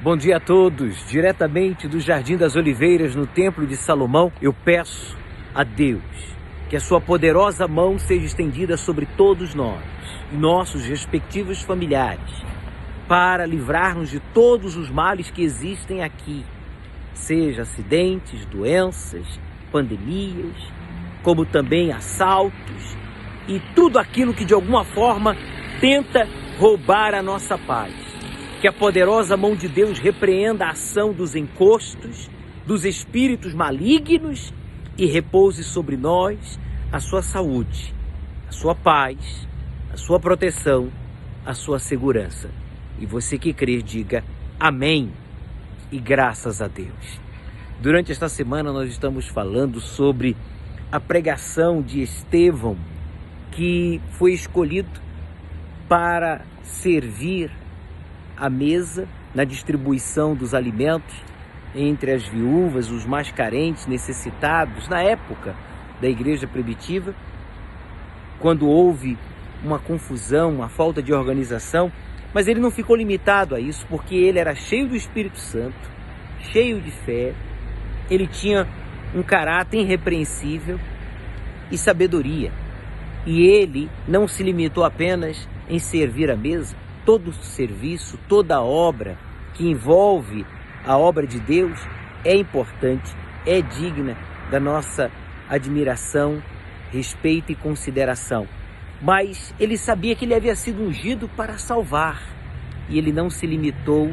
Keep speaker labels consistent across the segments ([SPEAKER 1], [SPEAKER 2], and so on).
[SPEAKER 1] Bom dia a todos, diretamente do Jardim das Oliveiras, no Templo de Salomão. Eu peço a Deus que a sua poderosa mão seja estendida sobre todos nós e nossos respectivos familiares, para livrar-nos de todos os males que existem aqui, seja acidentes, doenças, pandemias, como também assaltos e tudo aquilo que de alguma forma tenta roubar a nossa paz. Que a poderosa mão de Deus repreenda a ação dos encostos, dos espíritos malignos e repouse sobre nós a sua saúde, a sua paz, a sua proteção, a sua segurança. E você que crê, diga amém e graças a Deus. Durante esta semana nós estamos falando sobre a pregação de Estevão, que foi escolhido para servir a mesa na distribuição dos alimentos entre as viúvas, os mais carentes, necessitados, na época da igreja primitiva, quando houve uma confusão, uma falta de organização, mas ele não ficou limitado a isso, porque ele era cheio do Espírito Santo, cheio de fé, ele tinha um caráter irrepreensível e sabedoria, e ele não se limitou apenas em servir a mesa. Todo serviço, toda obra que envolve a obra de Deus é importante, é digna da nossa admiração, respeito e consideração. Mas ele sabia que ele havia sido ungido para salvar, e ele não se limitou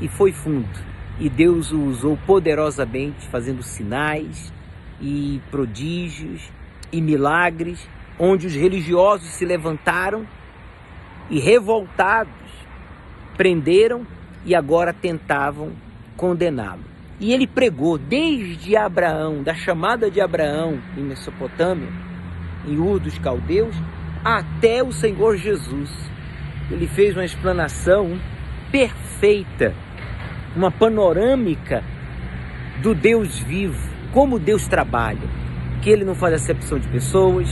[SPEAKER 1] e foi fundo. E Deus o usou poderosamente, fazendo sinais e prodígios e milagres, onde os religiosos se levantaram e revoltados, prenderam e agora tentavam condená-lo. E ele pregou desde Abraão, da chamada de Abraão em Mesopotâmia, em Ur dos Caldeus, até o Senhor Jesus. Ele fez uma explanação perfeita, uma panorâmica do Deus vivo, como Deus trabalha, que ele não faz acepção de pessoas,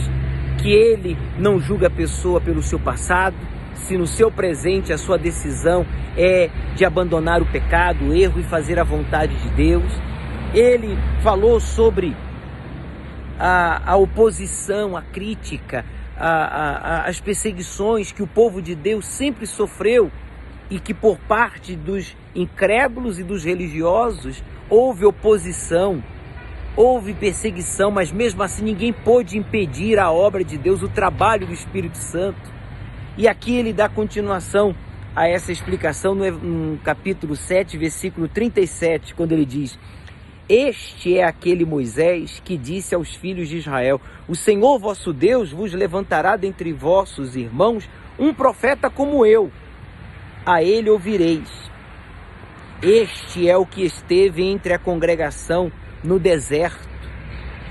[SPEAKER 1] que ele não julga a pessoa pelo seu passado, se no seu presente a sua decisão é de abandonar o pecado, o erro e fazer a vontade de Deus. Ele falou sobre a oposição, a crítica, as perseguições que o povo de Deus sempre sofreu e que por parte dos incrédulos e dos religiosos houve oposição, houve perseguição, mas mesmo assim ninguém pôde impedir a obra de Deus, o trabalho do Espírito Santo. E aqui ele dá continuação a essa explicação no capítulo 7, versículo 37, quando ele diz: este é aquele Moisés que disse aos filhos de Israel: o Senhor vosso Deus vos levantará dentre vossos irmãos um profeta como eu, a ele ouvireis. Este é o que esteve entre a congregação no deserto,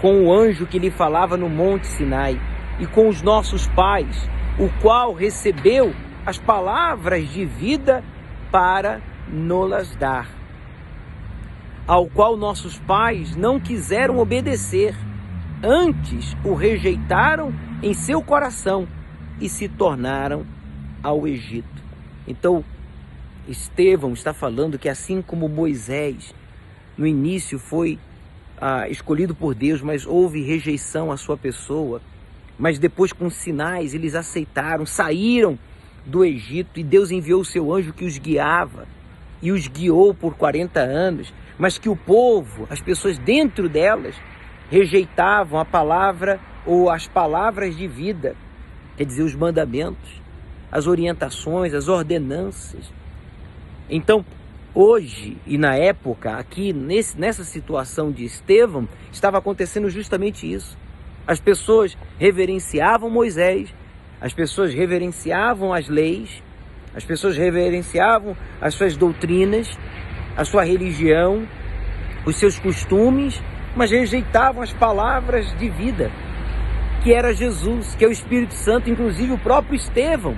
[SPEAKER 1] com o anjo que lhe falava no monte Sinai, e com os nossos pais, o qual recebeu as palavras de vida para nos-las dar, ao qual nossos pais não quiseram obedecer, antes o rejeitaram em seu coração e se tornaram ao Egito. Então, Estevão está falando que assim como Moisés, no início foi escolhido por Deus, mas houve rejeição à sua pessoa, mas depois com sinais eles aceitaram, saíram do Egito e Deus enviou o seu anjo que os guiava e os guiou por 40 anos, mas que o povo, as pessoas dentro delas, rejeitavam a palavra ou as palavras de vida, quer dizer, os mandamentos, as orientações, as ordenanças. Então, hoje e na época, aqui nessa situação de Estevão, estava acontecendo justamente isso. As pessoas reverenciavam Moisés, as pessoas reverenciavam as leis, as pessoas reverenciavam as suas doutrinas, a sua religião, os seus costumes, mas rejeitavam as palavras de vida, que era Jesus, que é o Espírito Santo, inclusive o próprio Estevão.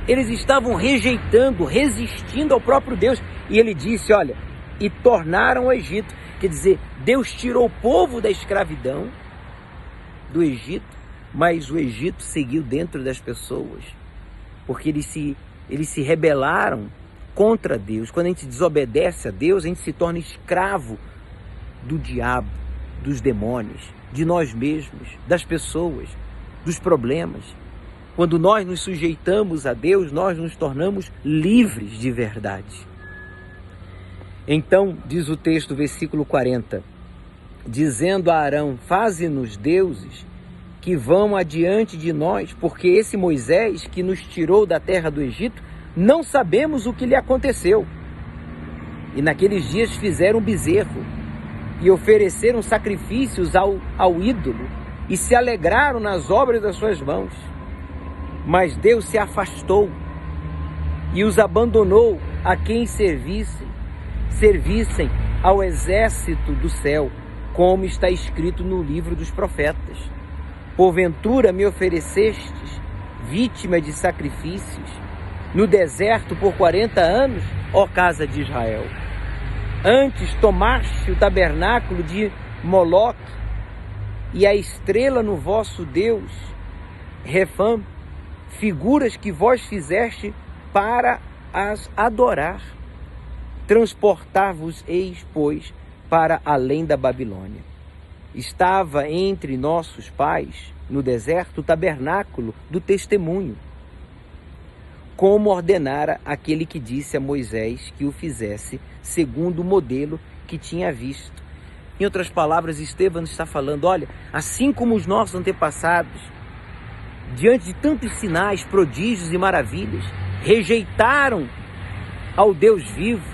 [SPEAKER 1] Eles estavam rejeitando, resistindo ao próprio Deus. E ele disse, olha, e tornaram o Egito. Quer dizer, Deus tirou o povo da escravidão do Egito, mas o Egito seguiu dentro das pessoas, porque eles se rebelaram contra Deus, quando a gente desobedece a Deus, a gente se torna escravo do diabo, dos demônios, de nós mesmos, das pessoas, dos problemas. Quando nós nos sujeitamos a Deus, nós nos tornamos livres de verdade. Então, diz o texto, versículo 40, dizendo a Arão: faze-nos deuses que vão adiante de nós, porque esse Moisés que nos tirou da terra do Egito, não sabemos o que lhe aconteceu. E naqueles dias fizeram um bezerro e ofereceram sacrifícios ao ídolo e se alegraram nas obras das suas mãos. Mas Deus se afastou e os abandonou a quem servissem ao exército do céu, como está escrito no livro dos profetas. Porventura me oferecestes vítima de sacrifícios no deserto por 40 anos, ó casa de Israel. Antes tomaste o tabernáculo de Moloque e a estrela no vosso Deus, Refã, figuras que vós fizeste para as adorar. Transportar-vos-eis, pois, para além da Babilônia. Estava entre nossos pais, no deserto, o tabernáculo do testemunho, como ordenara aquele que disse a Moisés que o fizesse, segundo o modelo que tinha visto. Em outras palavras, Estevão está falando, olha, assim como os nossos antepassados, diante de tantos sinais, prodígios e maravilhas, rejeitaram ao Deus vivo,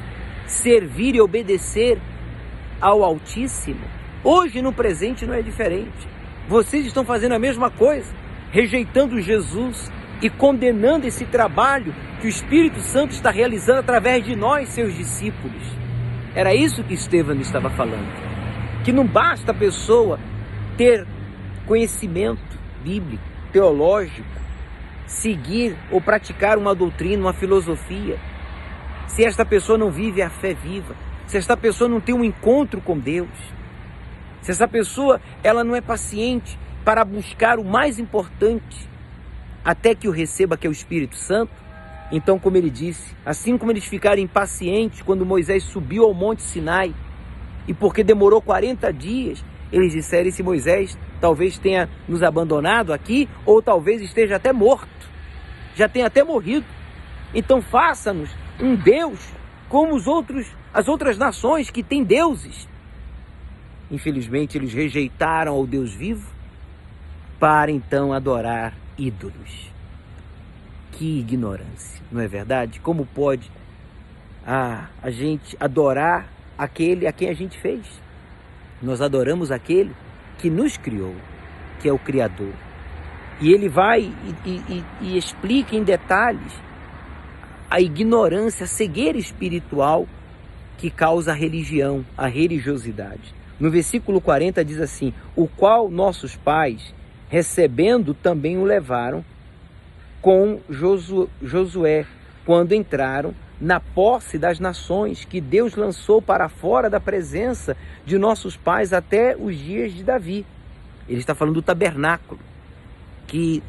[SPEAKER 1] servir e obedecer ao Altíssimo, hoje no presente não é diferente. Vocês estão fazendo a mesma coisa, rejeitando Jesus e condenando esse trabalho que o Espírito Santo está realizando através de nós, seus discípulos. Era isso que Estevão estava falando. Que não basta a pessoa ter conhecimento bíblico, teológico, seguir ou praticar uma doutrina, uma filosofia, se esta pessoa não vive a fé viva, se esta pessoa não tem um encontro com Deus, se essa pessoa ela não é paciente para buscar o mais importante, até que o receba, que é o Espírito Santo, então, como ele disse, assim como eles ficaram impacientes quando Moisés subiu ao Monte Sinai, e porque demorou 40 dias, eles disseram, esse Moisés talvez tenha nos abandonado aqui, ou talvez esteja até morto, já tenha até morrido. Então faça-nos um Deus como as outras nações que têm deuses. Infelizmente, eles rejeitaram ao Deus vivo para então adorar ídolos. Que ignorância, não é verdade? Como pode a gente adorar aquele a quem a gente fez? Nós adoramos aquele que nos criou, que é o Criador. E ele vai e explica em detalhes a ignorância, a cegueira espiritual que causa a religião, a religiosidade. No versículo 40 diz assim, o qual nossos pais, recebendo, também o levaram com Josué, quando entraram na posse das nações que Deus lançou para fora da presença de nossos pais até os dias de Davi. Ele está falando do tabernáculo, que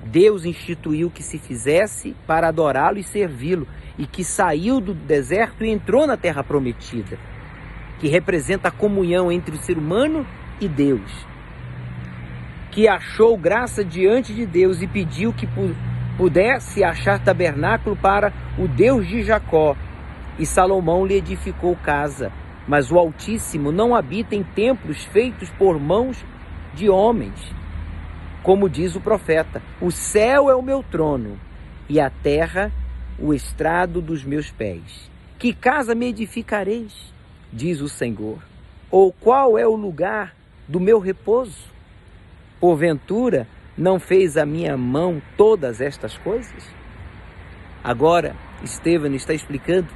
[SPEAKER 1] Deus instituiu que se fizesse para adorá-lo e servi-lo, e que saiu do deserto e entrou na terra prometida, que representa a comunhão entre o ser humano e Deus, que achou graça diante de Deus e pediu que pudesse achar tabernáculo para o Deus de Jacó, e Salomão lhe edificou casa. Mas o Altíssimo não habita em templos feitos por mãos de homens, como diz o profeta, o céu é o meu trono e a terra o estrado dos meus pés. Que casa me edificareis, diz o Senhor? Ou qual é o lugar do meu repouso? Porventura não fez a minha mão todas estas coisas? Agora, Estevão está explicando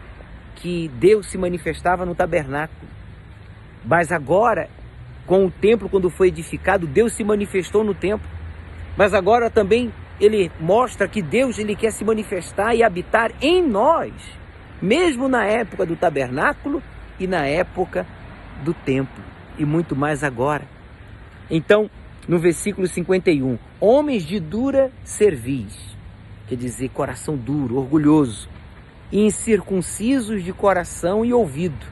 [SPEAKER 1] que Deus se manifestava no tabernáculo, mas agora, com o templo, quando foi edificado, Deus se manifestou no templo, mas agora também ele mostra que Deus ele quer se manifestar e habitar em nós, mesmo na época do tabernáculo e na época do templo, e muito mais agora. Então, no versículo 51, homens de dura cerviz, quer dizer, coração duro, orgulhoso, e incircuncisos de coração e ouvido.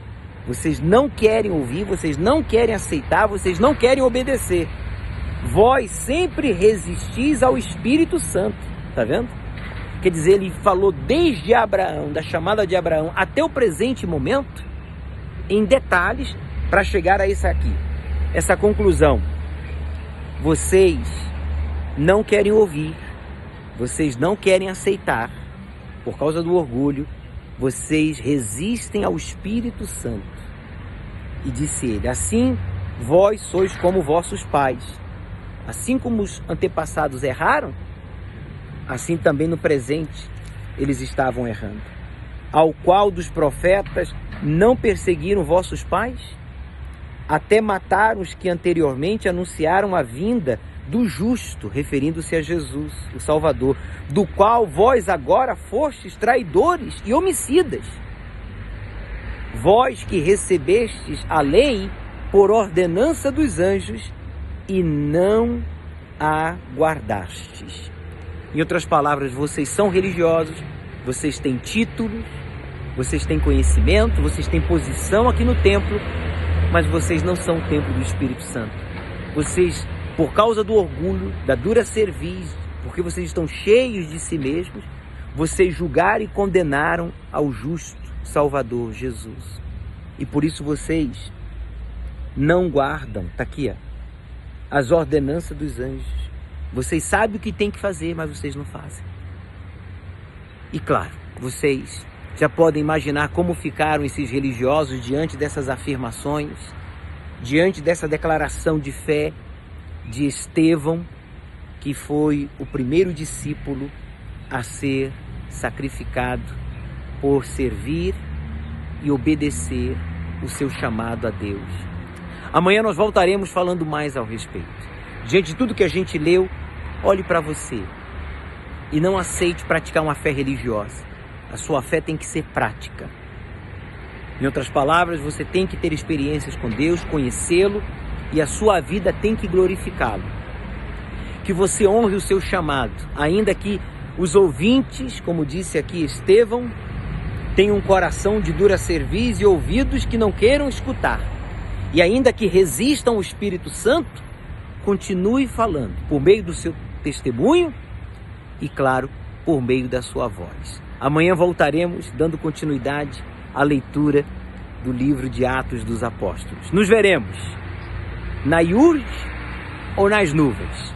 [SPEAKER 1] Vocês não querem ouvir, vocês não querem aceitar, vocês não querem obedecer. Vós sempre resistis ao Espírito Santo. Tá vendo? Quer dizer, ele falou desde Abraão, da chamada de Abraão, até o presente momento, em detalhes, para chegar a isso aqui. Essa conclusão. Vocês não querem ouvir, vocês não querem aceitar, por causa do orgulho, vocês resistem ao Espírito Santo. E disse ele, assim vós sois como vossos pais. Assim como os antepassados erraram, assim também no presente eles estavam errando. Ao qual dos profetas não perseguiram vossos pais? Até mataram os que anteriormente anunciaram a vinda do justo, referindo-se a Jesus, o Salvador, do qual vós agora fostes traidores e homicidas. Vós que recebestes a lei por ordenança dos anjos e não a guardastes. Em outras palavras, vocês são religiosos, vocês têm títulos, vocês têm conhecimento, vocês têm posição aqui no templo, mas vocês não são o templo do Espírito Santo. Vocês, por causa do orgulho, da dura cerviz, porque vocês estão cheios de si mesmos, vocês julgaram e condenaram ao justo Salvador Jesus. E por isso vocês não guardam, está aqui, as ordenanças dos anjos. Vocês sabem o que tem que fazer, mas vocês não fazem. E claro, vocês já podem imaginar como ficaram esses religiosos diante dessas afirmações, diante dessa declaração de fé de Estevão, que foi o primeiro discípulo a ser sacrificado por servir e obedecer o seu chamado a Deus. Amanhã nós voltaremos falando mais ao respeito. Diante de tudo que a gente leu, olhe para você e não aceite praticar uma fé religiosa. A sua fé tem que ser prática. Em outras palavras, você tem que ter experiências com Deus, conhecê-lo, e a sua vida tem que glorificá-lo. Que você honre o seu chamado, ainda que os ouvintes, como disse aqui Estevão, tenham um coração de dura cerviz e ouvidos que não queiram escutar. E ainda que resistam ao Espírito Santo, continue falando por meio do seu testemunho e, claro, por meio da sua voz. Amanhã voltaremos dando continuidade à leitura do livro de Atos dos Apóstolos. Nos veremos na iurte ou nas nuvens.